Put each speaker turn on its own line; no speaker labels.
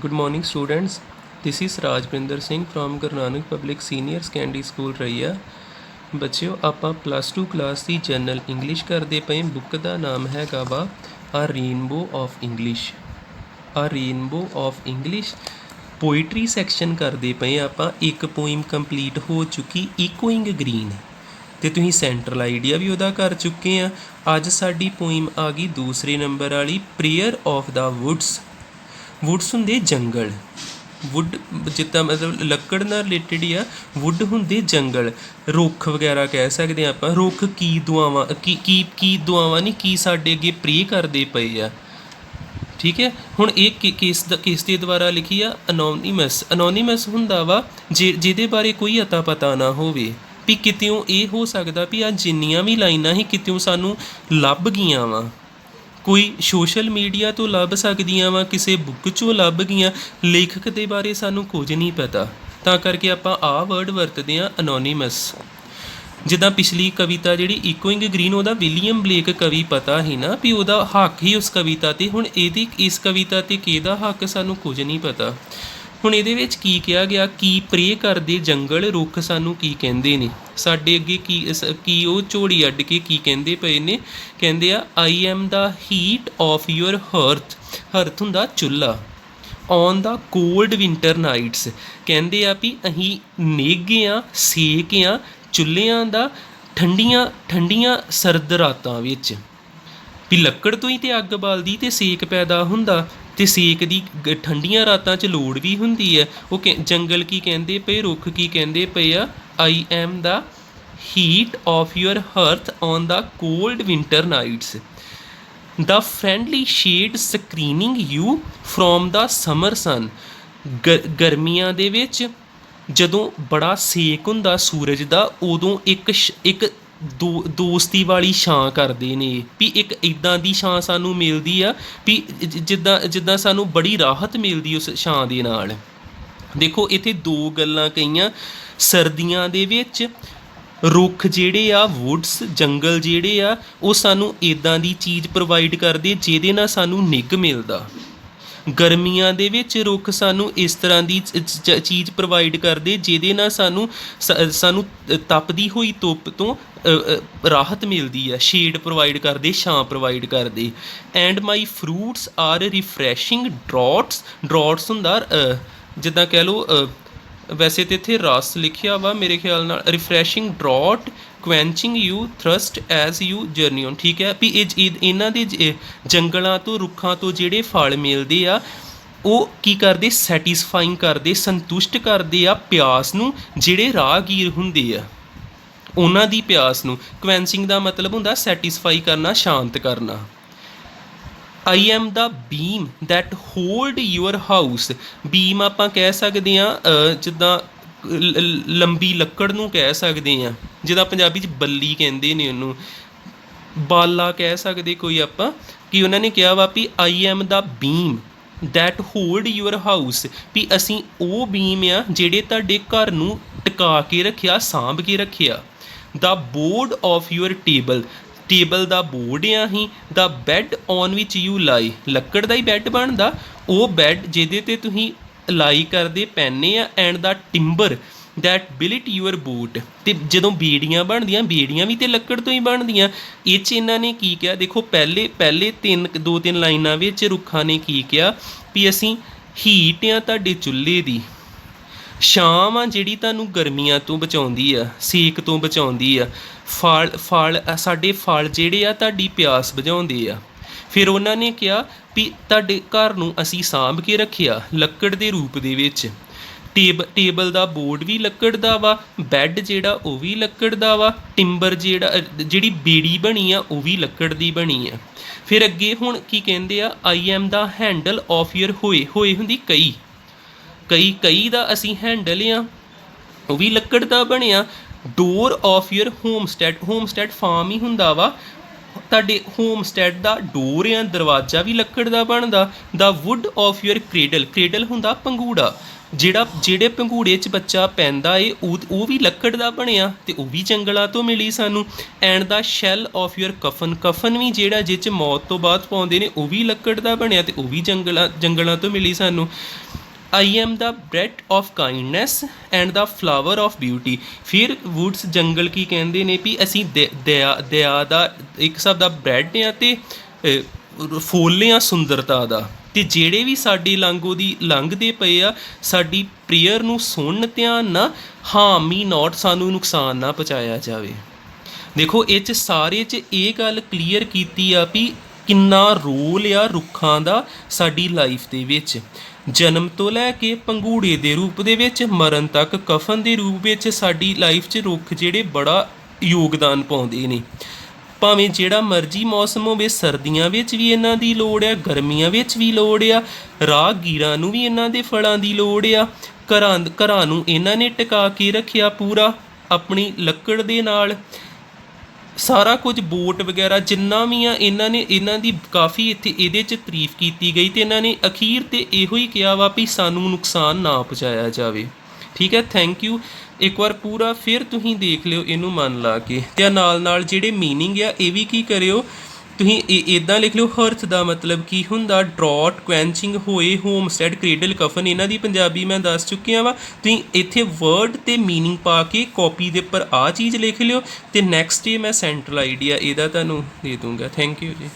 Good morning, students. This is Rajbinder Singh from Guru Nanak Public Senior Secondary School Raiya. ਬੱਚਿਓ ਆਪਾਂ +2 class ਦੀ general English ਕਰਦੇ ਪਏ। Book ਦਾ ਨਾਮ ਹੈਗਾ ਵਾ ਆ ਰੇਨਬੋ ਆਫ ਇੰਗਲਿਸ਼। ਆ rainbow of English poetry section ਕਰਦੇ ਪਏ ਆਪਾਂ। ਇੱਕ ਪੋਇਮ ਕੰਪਲੀਟ ਹੋ ਚੁੱਕੀ ਇਕੋਇੰਗ ਗ੍ਰੀਨ, ਤੇ ਤੁਸੀਂ ਸੈਂਟਰਲ ਆਈਡੀਆ ਵੀ ਉਹਦਾ ਕਰ ਚੁੱਕੇ ਆ। ਅੱਜ ਸਾਡੀ ਪੋਇਮ ਆ ਗਈ ਦੂਸਰੇ ਨੰਬਰ ਵਾਲੀ, prayer of the Woods. Woods ਹੁੰਦੇ ਜੰਗਲ। ਵੁੱਡ ਜਿੱਦਾਂ ਮਤਲਬ ਲੱਕੜ ਨਾਲ ਰਿਲੇਟਡ ਹੀ ਆ। ਵੁੱਡ ਹੁੰਦੇ ਜੰਗਲ, ਰੁੱਖ ਵਗੈਰਾ ਕਹਿ ਸਕਦੇ ਆਪਾਂ। ਰੁੱਖ ਕੀ ਦੁਆਵਾਂ ਕੀ ਦੁਆਵਾਂ ਨਹੀਂ, ਕੀ ਸਾਡੇ ਅੱਗੇ ਪ੍ਰੇ ਕਰਦੇ ਪਏ ਆ। ਠੀਕ ਹੈ, ਹੁਣ ਇਹ ਕਿਸ ਦੇ ਦੁਆਰਾ ਲਿਖੀ ਆ? ਅਨੋਨੀਮਸ। ਅਨੋਨੀਮਸ ਹੁੰਦਾ ਵਾ ਜਿਹਦੇ ਬਾਰੇ ਕੋਈ ਅਤਾ ਪਤਾ ਨਾ ਹੋਵੇ। ਵੀ ਕਿਤਿਓਂ ਇਹ ਹੋ ਸਕਦਾ ਵੀ ਆ ਜਿੰਨੀਆਂ ਵੀ ਲਾਈਨਾਂ ਸੀ ਕਿਤਿਓਂ ਸਾਨੂੰ ਲੱਭ ਗਈਆਂ ਵਾ, ਕੋਈ ਸੋਸ਼ਲ ਮੀਡੀਆ ਤੋਂ ਲੱਭ ਸਕਦੀਆਂ ਵਾ, ਕਿਸੇ ਬੁੱਕ 'ਚੋਂ ਲੱਭ ਗਈਆਂ। ਲੇਖਕ ਦੇ ਬਾਰੇ ਸਾਨੂੰ ਕੁਝ ਨਹੀਂ ਪਤਾ, ਤਾਂ ਕਰਕੇ ਆਪਾਂ ਆਹ ਵਰਡ ਵਰਤਦੇ ਹਾਂ, ਅਨੋਨੀਮਸ। ਜਿੱਦਾਂ ਪਿਛਲੀ ਕਵਿਤਾ ਜਿਹੜੀ ਇਕੋਇੰਗ ਗ੍ਰੀਨ, ਉਹਦਾ ਵਿਲੀਅਮ ਬਲੇਕ ਕਵੀ ਪਤਾ ਸੀ ਨਾ ਵੀ ਉਹਦਾ ਹੱਕ ਹੀ ਉਸ ਕਵਿਤਾ 'ਤੇ। ਹੁਣ ਇਸ ਕਵਿਤਾ 'ਤੇ ਕਿਹਦਾ ਹੱਕ ਸਾਨੂੰ ਕੁਝ ਨਹੀਂ ਪਤਾ। ਹੁਣ ਇਹਦੇ ਵਿੱਚ ਕੀ ਕਿਹਾ ਗਿਆ? ਕੀ ਪ੍ਰੇ ਕਰਦੇ ਜੰਗਲ, ਰੁੱਖ ਸਾਨੂੰ ਕੀ ਕਹਿੰਦੇ ਨੇ? ਸਾਡੇ ਅੱਗੇ ਕੀ ਉਹ ਝੋਲੀ ਅੱਡ ਕੇ ਕੀ ਕਹਿੰਦੇ ਪਏ ਨੇ? ਕਹਿੰਦੇ ਆ, I am the heat of your hearth. Hearth ਹੁੰਦਾ ਚੁੱਲ੍ਹਾ। On the cold winter nights, ਕਹਿੰਦੇ ਆ ਵੀ ਅਸੀਂ ਨਿੱਘ ਆ, ਸੇਕ ਆ ਚੁੱਲ੍ਹਿਆਂ ਦਾ ਠੰਡੀਆਂ ਸਰਦ ਰਾਤਾਂ ਵਿੱਚ। ਵੀ ਲੱਕੜ ਤੋਂ ਹੀ ਤਾਂ ਅੱਗ ਬਲਦੀ ਅਤੇ ਸੇਕ ਪੈਦਾ ਹੁੰਦਾ, ਅਤੇ ਸੇਕ ਦੀ ਠੰਡੀਆਂ ਰਾਤਾਂ 'ਚ ਲੋੜ ਵੀ ਹੁੰਦੀ ਹੈ। ਉਹ ਜੰਗਲ ਕੀ ਕਹਿੰਦੇ ਪਏ, ਰੁੱਖ ਕੀ ਕਹਿੰਦੇ ਪਏ ਆ? I am the heat of your hearth on the cold winter nights, the friendly shade screening you from the summer sun. ਗਰਮੀਆਂ ਦੇ ਵਿੱਚ ਜਦੋਂ ਬੜਾ ਸੇਕ ਹੁੰਦਾ ਸੂਰਜ ਦਾ, ਉਦੋਂ ਇੱਕ ਦੋਸਤੀ ਵਾਲੀ ਛਾਂ ਕਰਦੇ ਨੇ। ਵੀ ਇੱਕ ਇੱਦਾਂ ਦੀ ਛਾਂ ਸਾਨੂੰ ਮਿਲਦੀ ਆ ਵੀ ਜਿੱਦਾਂ ਸਾਨੂੰ ਬੜੀ ਰਾਹਤ ਮਿਲਦੀ ਉਸ ਛਾਂ ਦੇ ਨਾਲ। ਦੇਖੋ ਇੱਥੇ ਦੋ ਗੱਲਾਂ ਕਹੀਆਂ। ਸਰਦੀਆਂ ਦੇ ਵਿੱਚ ਰੁੱਖ ਜਿਹੜੇ ਆ, ਵੁੱਡਸ ਜੰਗਲ ਜਿਹੜੇ ਆ, ਉਹ ਸਾਨੂੰ ਇੱਦਾਂ ਦੀ ਚੀਜ਼ ਪ੍ਰੋਵਾਈਡ ਕਰਦੇ ਜਿਹਦੇ ਨਾਲ ਸਾਨੂੰ ਨਿੱਘ ਮਿਲਦਾ। ਗਰਮੀਆਂ ਦੇ ਵਿੱਚ ਰੁੱਖ ਸਾਨੂੰ ਇਸ ਤਰ੍ਹਾਂ ਦੀ ਚੀਜ਼ ਪ੍ਰੋਵਾਈਡ ਕਰਦੇ ਜਿਹਦੇ ਨਾਲ ਸਾਨੂੰ ਤਪਦੀ ਹੋਈ ਧੁੱਪ ਤੋਂ ਰਾਹਤ ਮਿਲਦੀ ਆ। ਸ਼ੇਡ ਪ੍ਰੋਵਾਈਡ ਕਰਦੇ, ਛਾਂ ਪ੍ਰੋਵਾਈਡ ਕਰਦੇ। And my fruits are refreshing draughts ਹੁੰਦਾ ਜਿੱਦਾਂ ਕਹਿ ਲਓ, ਵੈਸੇ ਤਾਂ ਇੱਥੇ ਰਸ ਲਿਖਿਆ ਵਾ ਮੇਰੇ ਖਿਆਲ ਨਾਲ। Refreshing draught quenching you thirst as you journey on. ਠੀਕ ਹੈ, ਵੀ ਇਹਨਾਂ ਦੇ ਜੰਗਲਾਂ ਤੋਂ, ਰੁੱਖਾਂ ਤੋਂ ਜਿਹੜੇ ਫਲ ਮਿਲਦੇ ਆ, ਉਹ ਕੀ ਕਰਦੇ? ਸੈਟਿਸਫਾਈਂਗ ਕਰਦੇ, ਸੰਤੁਸ਼ਟ ਕਰਦੇ ਆ ਪਿਆਸ ਨੂੰ, ਜਿਹੜੇ ਰਾਹਗੀਰ ਹੁੰਦੇ ਆ ਉਹਨਾਂ ਦੀ ਪਿਆਸ ਨੂੰ। ਕੁਐਂਚਿੰਗ ਦਾ ਮਤਲਬ ਹੁੰਦਾ ਸੈਟਿਸਫਾਈ ਕਰਨਾ, ਸ਼ਾਂਤ ਕਰਨਾ। I am the beam that hold your house. Beam ਆਪਾਂ ਕਹਿ ਸਕਦੇ ਹਾਂ ਜਿੱਦਾਂ ਲੰਬੀ ਲੱਕੜ ਨੂੰ ਕਹਿ ਸਕਦੇ ਹਾਂ, ਜਿੱਦਾਂ ਪੰਜਾਬੀ 'ਚ ਬੱਲੀ ਕਹਿੰਦੇ ਨੇ ਉਹਨੂੰ, ਬਾਲਾ ਕਹਿ ਸਕਦੇ ਕੋਈ ਆਪਾਂ। ਕਿ ਉਹਨਾਂ ਨੇ ਕਿਹਾ ਵਾ ਵੀ I am the beam that hold your house, ਵੀ ਅਸੀਂ ਉਹ ਬੀਮ ਆ ਜਿਹੜੇ ਤੁਹਾਡੇ ਘਰ ਨੂੰ ਟਿਕਾ ਕੇ ਰੱਖਿਆ, ਸਾਂਭ ਕੇ ਰੱਖਿਆ। The board of your table the board ਆ ਹੀ। The bed on which you lie, ਲੱਕੜ ਦਾ ਹੀ ਬੈੱਡ ਬਣਦਾ, ਉਹ ਬੈੱਡ ਜਿਹਦੇ 'ਤੇ ਤੁਸੀਂ ਲਾਈ ਕਰਦੇ ਪੈਂਦੇ ਆ। And the timber that built your boat, ਅਤੇ ਜਦੋਂ ਬੇੜੀਆਂ ਬਣਦੀਆਂ, ਬੇੜੀਆਂ ਵੀ ਤਾਂ ਲੱਕੜ ਤੋਂ ਹੀ ਬਣਦੀਆਂ। ਇਹ 'ਚ ਇਹਨਾਂ ਨੇ ਕੀ ਕਿਹਾ? ਦੇਖੋ ਪਹਿਲੇ ਦੋ ਤਿੰਨ ਲਾਈਨਾਂ ਵਿੱਚ ਰੁੱਖਾਂ ਨੇ ਕੀ ਕਿਹਾ? ਵੀ ਅਸੀਂ ਹੀਟ ਆ ਤੁਹਾਡੇ ਚੁੱਲ੍ਹੇ ਦੀ, ਛਾਂ ਆ ਜਿਹੜੀ ਤੁਹਾਨੂੰ ਗਰਮੀਆਂ ਤੋਂ ਬਚਾਉਂਦੀ ਆ, ਸੇਕ ਤੋਂ ਬਚਾਉਂਦੀ ਆ। ਸਾਡੇ ਫਲ ਜਿਹੜੇ ਆ ਤੁਹਾਡੀ ਪਿਆਸ ਬੁਝਾਉਂਦੇ ਆ। ਫਿਰ ਉਹਨਾਂ ਨੇ ਕਿਹਾ ਵੀ ਤੁਹਾਡੇ ਘਰ ਨੂੰ ਅਸੀਂ ਸਾਂਭ ਕੇ ਰੱਖਿਆ ਲੱਕੜ ਦੇ ਰੂਪ ਦੇ ਵਿੱਚ। ਟੇਬਲ ਦਾ ਬੋਰਡ ਵੀ ਲੱਕੜ ਦਾ ਵਾ, ਬੈੱਡ ਜਿਹੜਾ ਉਹ ਵੀ ਲੱਕੜ ਦਾ ਵਾ, ਟਿੰਬਰ ਜਿਹੜੀ ਬੇੜੀ ਬਣੀ ਆ ਉਹ ਵੀ ਲੱਕੜ ਦੀ ਬਣੀ ਆ। ਫਿਰ ਅੱਗੇ ਹੁਣ ਕੀ ਕਹਿੰਦੇ ਆ? I am the handle of your ਹੋਏ ਹੁੰਦੀ ਕਈ ਦਾ ਅਸੀਂ ਹੈਂਡਲ ਆ, ਉਹ ਵੀ ਲੱਕੜ ਦਾ ਬਣਿਆ। ਡੋਰ ਆਫ ਯੂਅਰ ਹੋਮਸਟੈਡ ਫਾਰਮ ਹੀ ਹੁੰਦਾ ਵਾ। ਤੁਹਾਡੇ ਹੋਮਸਟੈਡ ਦਾ ਡੋਰ ਆ ਦਰਵਾਜ਼ਾ ਵੀ ਲੱਕੜ ਦਾ ਬਣਦਾ। ਦਾ ਵੁੱਡ ਆਫ ਯੂਅਰ ਕ੍ਰੇਡਲ, ਕ੍ਰੇਡਲ ਹੁੰਦਾ ਪੰਗੂੜਾ, ਜਿਹੜੇ ਪੰਗੂੜੇ 'ਚ ਬੱਚਾ ਪੈਂਦਾ ਏ ਉਹ ਵੀ ਲੱਕੜ ਦਾ ਬਣਿਆ ਅਤੇ ਉਹ ਵੀ ਜੰਗਲਾਂ ਤੋਂ ਮਿਲੀ ਸਾਨੂੰ। And the shell of your coffin, ਕਫਨ ਵੀ ਜਿਹੜਾ ਜਿਹ 'ਚ ਮੌਤ ਤੋਂ ਬਾਅਦ ਪਾਉਂਦੇ ਨੇ ਉਹ ਵੀ ਲੱਕੜ ਦਾ ਬਣਿਆ ਅਤੇ ਉਹ ਵੀ ਜੰਗਲਾਂ ਤੋਂ ਮਿਲੀ ਸਾਨੂੰ। ਆਈ am the bread of kindness and the flower of beauty. ਫਿਰ ਵੁੱਡਸ ਜੰਗਲ ਕੀ ਕਹਿੰਦੇ ਨੇ ਵੀ ਅਸੀਂ ਦਇਆ ਦਾ ਇੱਕ ਹਿਸਾਬ ਦਾ ਬ੍ਰੈਡ ਆ ਅਤੇ ਫੁੱਲ ਆ ਸੁੰਦਰਤਾ ਦਾ। ਅਤੇ ਜਿਹੜੇ ਵੀ ਸਾਡੀ ਲੰਘਦੇ ਪਏ ਆ ਸਾਡੀ ਪ੍ਰੇਅਰ ਨੂੰ ਸੁਣਨ ਧਿਆਨ ਨਾਲ, ਹਾਰਮ ਮੀ ਨੋਟ, ਸਾਨੂੰ ਨੁਕਸਾਨ ਨਾ ਪਹੁੰਚਾਇਆ ਜਾਵੇ। ਦੇਖੋ ਇਹ 'ਚ ਸਾਰੇ 'ਚ ਇਹ ਗੱਲ ਕਲੀਅਰ ਕੀਤੀ ਆ ਵੀ ਕਿੰਨਾ ਰੋਲ ਆ ਰੁੱਖਾਂ ਦਾ ਸਾਡੀ ਲਾਈਫ ਦੇ ਵਿੱਚ। ਜਨਮ ਤੋਂ ਲੈ ਕੇ ਪੰਗੂੜੇ ਦੇ ਰੂਪ ਦੇ ਵਿੱਚ, ਮਰਨ ਤੱਕ ਕਫਨ ਦੇ ਰੂਪ ਵਿੱਚ ਸਾਡੀ ਲਾਈਫ 'ਚ ਰੁੱਖ ਜਿਹੜੇ ਬੜਾ ਯੋਗਦਾਨ ਪਾਉਂਦੇ ਨੇ। ਭਾਵੇਂ ਜਿਹੜਾ ਮਰਜ਼ੀ ਮੌਸਮ ਹੋਵੇ, ਸਰਦੀਆਂ ਵਿੱਚ ਵੀ ਇਹਨਾਂ ਦੀ ਲੋੜ ਆ, ਗਰਮੀਆਂ ਵਿੱਚ ਵੀ ਲੋੜ ਆ, ਰਾਹਗੀਰਾਂ ਨੂੰ ਵੀ ਇਹਨਾਂ ਦੇ ਫਲਾਂ ਦੀ ਲੋੜ ਆ। ਘਰਾਂ ਨੂੰ ਇਹਨਾਂ ਨੇ ਟਿਕਾ ਕੇ ਰੱਖਿਆ ਪੂਰਾ ਆਪਣੀ ਲੱਕੜ ਦੇ ਨਾਲ। ਸਾਰਾ ਕੁਝ ਬੋਟ ਵਗੈਰਾ ਜਿੰਨਾ ਵੀ ਆ ਇਹਨਾਂ ਦੀ ਕਾਫੀ ਇੱਥੇ ਇਹਦੇ 'ਚ ਤਾਰੀਫ ਕੀਤੀ ਗਈ ਅਤੇ ਇਹਨਾਂ ਨੇ ਅਖੀਰ 'ਤੇ ਇਹੋ ਹੀ ਕਿਹਾ ਵਾ ਵੀ ਸਾਨੂੰ ਨੁਕਸਾਨ ਨਾ ਪਹੁੰਚਾਇਆ ਜਾਵੇ। ਠੀਕ ਹੈ, ਥੈਂਕ ਯੂ। ਇੱਕ ਵਾਰ ਪੂਰਾ ਫਿਰ ਤੁਸੀਂ ਦੇਖ ਲਿਓ ਇਹਨੂੰ ਮਨ ਲਾ ਕੇ, ਅਤੇ ਨਾਲ ਜਿਹੜੇ ਮੀਨਿੰਗ ਆ ਇਹ ਵੀ ਕੀ ਕਰਿਓ ਤੁਸੀਂ ਇੱਦਾਂ ਲਿਖ ਲਿਓ। ਹਰਥ ਦਾ ਮਤਲਬ ਕੀ ਹੁੰਦਾ, ਡਰੌਟ, ਕੁਐਂਚਿੰਗ ਹੋਏ, ਹੋਮਸਟੈਡ, ਕ੍ਰੇਡਲ, ਕਫਨ, ਇਹਨਾਂ ਦੀ ਪੰਜਾਬੀ ਮੈਂ ਦੱਸ ਚੁੱਕਿਆ ਵਾ। ਤੁਸੀਂ ਇੱਥੇ ਵਰਡ ਅਤੇ ਮੀਨਿੰਗ ਪਾ ਕੇ ਕਾਪੀ ਦੇ ਉੱਪਰ ਆਹ ਚੀਜ਼ ਲਿਖ ਲਿਓ ਅਤੇ ਨੈਕਸਟ ਡੇ ਮੈਂ ਸੈਂਟਰਲ ਆਈਡੀਆ ਇਹਦਾ ਤੁਹਾਨੂੰ ਦੇ ਦੂੰਗਾ। ਥੈਂਕ ਯੂ ਜੀ।